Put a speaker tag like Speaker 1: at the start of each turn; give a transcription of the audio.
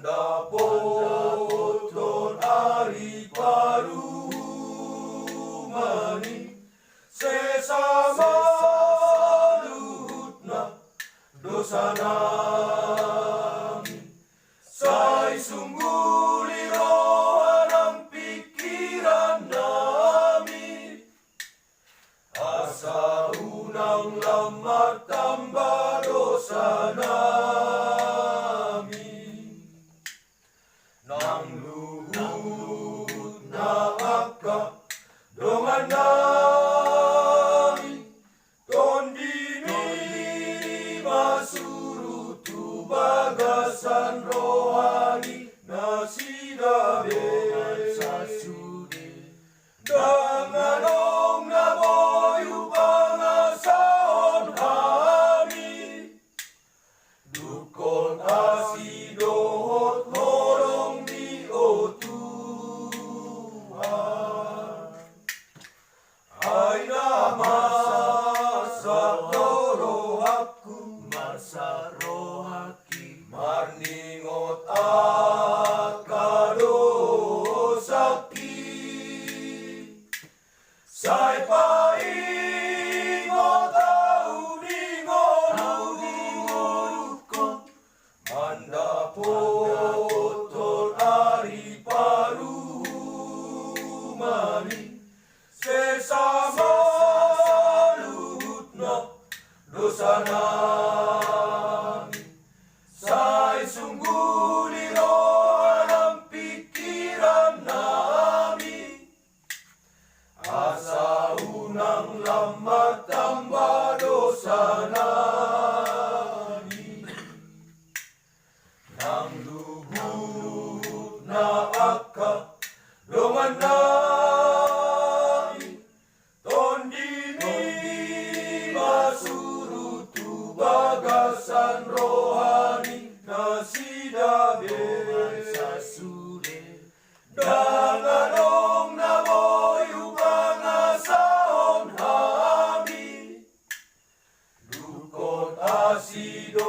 Speaker 1: Mandapoton ari parumani sesama luhut na dosa namin. Sa'y sungguh liroan ang pikiran namin, asa unang lamat tamba dosa namin. Nang luhut na aka dongan namin, tondini masurutu bagasan rohani na sidabe sa sudi. Danganong namoy upang asaon kami, dukon asidohot horong ni o Tuhan. Ay namasa dorohaku masarohaki marningot at kadosaki. Say paingot audingon mandapoton ari parumani sesama luhut na dosa namin. Say sungguh liroan ang pikiran namin, asa unang lamat tamba dosa namin. Nang luhut na aka dongan namin, tondini masurutu bagasan rohani na sidabe sa sudi. Danganong namoy upang asaon kami, dukot asido